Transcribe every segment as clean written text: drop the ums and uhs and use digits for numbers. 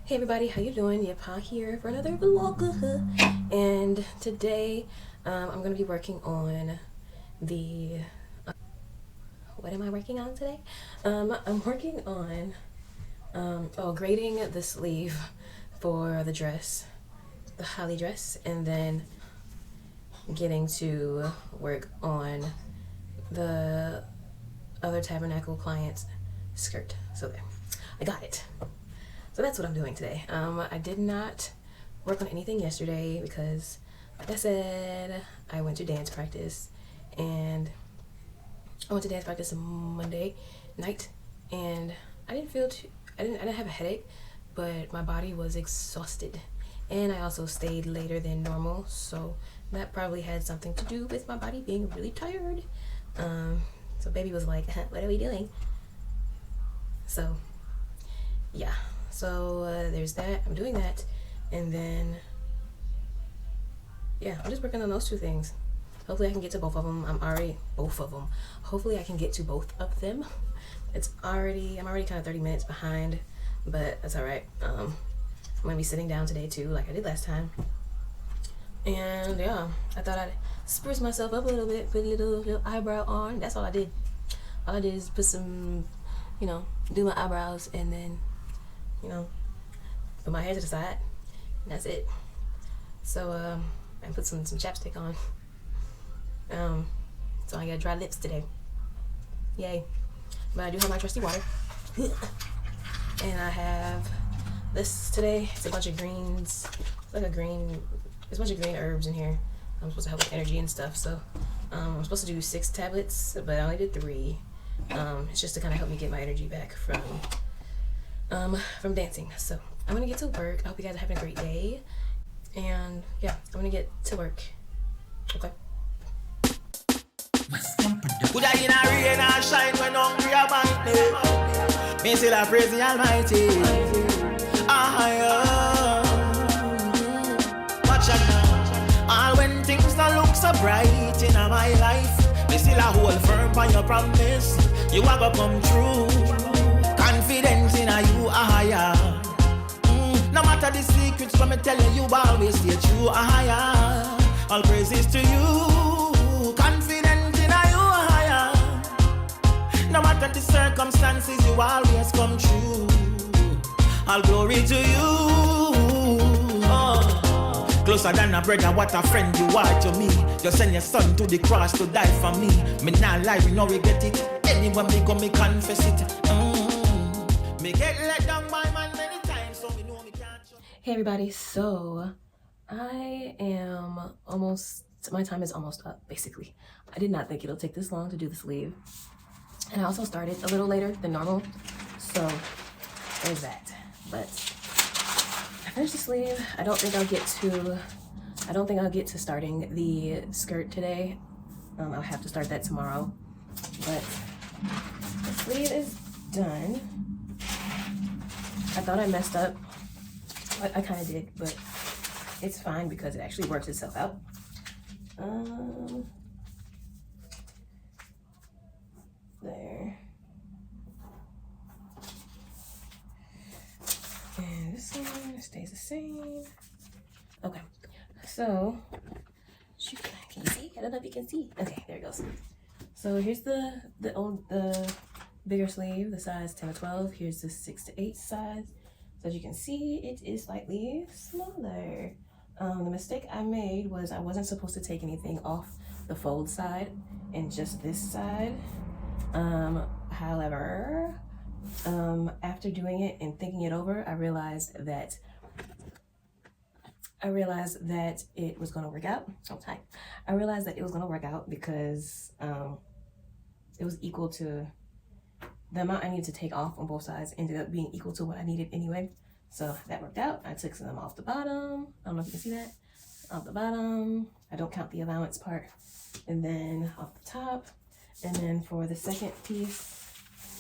Hey everybody, how you doing? Yapah here for another vlog. And today I'm going to be working on the... what am I working on today? I'm working on grading the sleeve for the dress, the Hollie dress, and then getting to work on the other Tabernacle client's skirt. So there, I got it. So that's what I'm doing today. I did not work on anything yesterday because, like I said, I went to dance practice, and I went to dance practice on Monday night, and I didn't have a headache, but my body was exhausted, and I also stayed later than normal, so that probably had something to do with my body being really tired. So baby was like, what are we doing? So yeah. So there's that. I'm doing that, and then yeah, I'm just working on those two things. Hopefully I can get to both of them. Hopefully I can get to both of them. I'm already kind of 30 minutes behind, but that's all right. I'm gonna be sitting down today too, like I did last time. And yeah, I thought I'd spruce myself up a little bit, put a little eyebrow on. That's all I did. All I did is put some, do my eyebrows, and then put my hair to the side, and that's it. So I put some chapstick on. So I got dry lips today. Yay. But I do have my trusty water. And I have this today. It's a bunch of greens. There's a bunch of green herbs in here. I'm supposed to help with energy and stuff. So I'm supposed to do 6 tablets, but I only did 3. It's just to kind of help me get my energy back from dancing. So I'm gonna get to work. I hope you guys are having a great day, and yeah, I'm gonna get to work. Okay. Could I in a rain and shine when hungry about me? Me still a praise the Almighty. Watch out now. All when things don't look so bright in my life, me still a hold firm on your promise. You are gonna come true. Confidence in you, no matter the secrets, but me tell you always stay true, all praises to you. Confidence in you, no matter the circumstances, you always come true. All glory to you. Closer than a brother, what a friend you are to me. You send your son to the cross to die for me. Me not lie, we know we get it. Anyone me go, me confess it. Me get let down by man many times, so me know me can't. Hey everybody, so I am my time is almost up, basically. I did not think it'll take this long to do the sleeve. And I also started a little later than normal, so there's that. But I finished the sleeve. I don't think I'll get to starting the skirt today. I'll have to start that tomorrow. But the sleeve is done. I thought I messed up. I kind of did, but it's fine because it actually works itself out. There. And this one stays the same. Okay, so can you see? I don't know if you can see. Okay, there it goes. So here's the bigger sleeve, the size 10 to 12. Here's the 6 to 8 size. So as you can see, it is slightly smaller. The mistake I made was I wasn't supposed to take anything off the fold side and just this side. However, after doing it and thinking it over, I realized that it was going to work out. Okay. I realized that it was going to work out because it was equal to the amount I needed to take off on both sides, ended up being equal to what I needed anyway. So that worked out. I took some off the bottom. I don't know if you can see that. Off the bottom. I don't count the allowance part. And then off the top. And then for the second piece,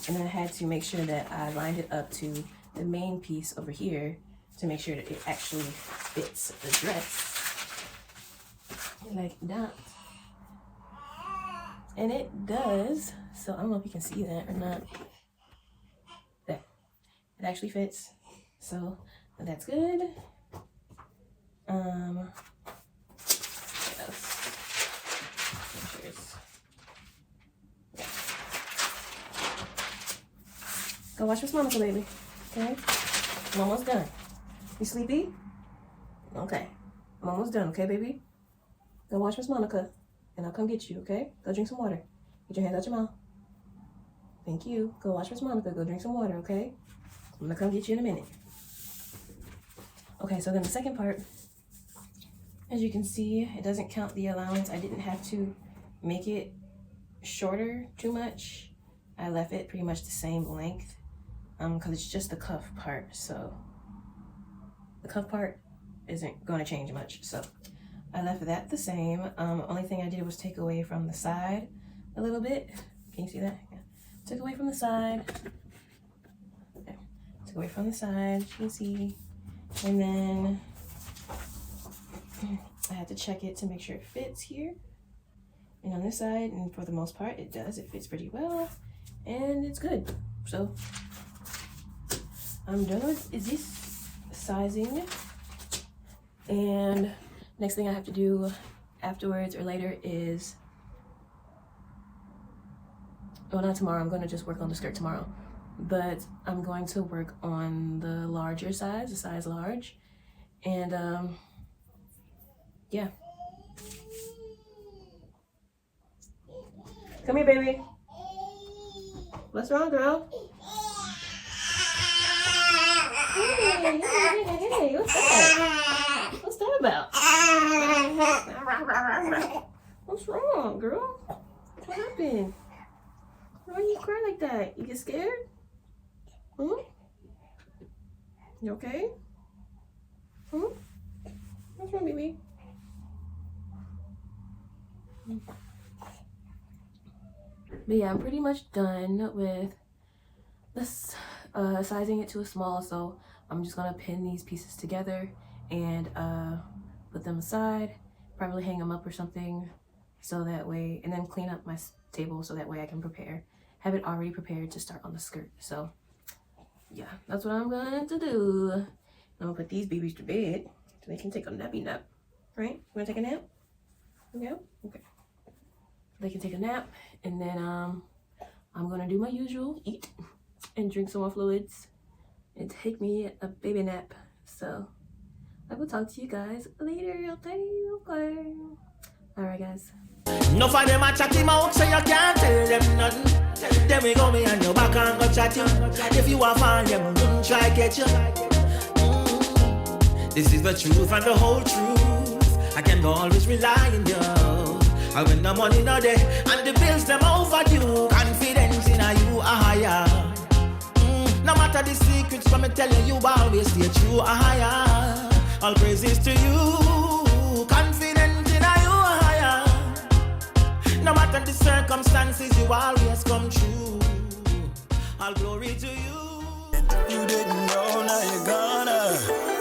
and then I had to make sure that I lined it up to the main piece over here to make sure that it actually fits the dress. Like that. And it does. So I don't know if you can see that or not. There. It actually fits. So That's good. What else? Make sure it's... Go watch Miss Monica, baby. Okay? I'm almost done. You sleepy? Okay. I'm almost done, okay, baby? Go watch Miss Monica, and I'll come get you, okay? Go drink some water. Get your hands out your mouth. Thank you. Go watch Miss Monica. Go drink some water, okay? I'm gonna come get you in a minute. Okay, so then the second part, as you can see, it doesn't count the allowance. I didn't have to make it shorter too much. I left it pretty much the same length because it's just the cuff part. So the cuff part isn't going to change much. So I left that the same. Only thing I did was take away from the side a little bit. Can you see that? Yeah. Took away from the side. Okay. Took away from the side, you can see. And then I had to check it to make sure it fits here. And on this side, and for the most part, it does. It fits pretty well. And it's good. So I'm done with this sizing. And next thing I have to do afterwards or later is, well, not tomorrow. I'm going to just work on the skirt tomorrow. But I'm going to work on the larger size, the size large. And yeah. Come here, baby. What's wrong, girl? Hey, what's that? What's that about? What's wrong, girl? What happened? Why you cry like that? You get scared? Hmm? You okay? Hmm? What's wrong, baby? But yeah, I'm pretty much done with this, sizing it to a small, so I'm just gonna pin these pieces together and put them aside, probably hang them up or something, so that way, and then clean up my table so that way I can have it already prepared to start on the skirt. So yeah, that's what I'm going to do. I'm gonna put these babies to bed so they can take a nappy nap, right? You wanna take a nap? Yeah? Okay. They can take a nap, and then I'm gonna do my usual, eat and drink some more fluids and take me a baby nap. So I will talk to you guys later, okay? Okay. Alright, guys. No for them a chat him out, so you can't tell them nothing. Then we go behind your back and go chat you. If you are fan, them wouldn't try get you. This is the truth and the whole truth. I can always rely on you. And when the money not there and the bills them overdue, confidence in you are higher. No matter the secrets from me telling you, always stay true are higher. All praises to you, confidence in you are higher. No matter the circumstances, you always come true. All glory to you. You didn't know, now you're gonna.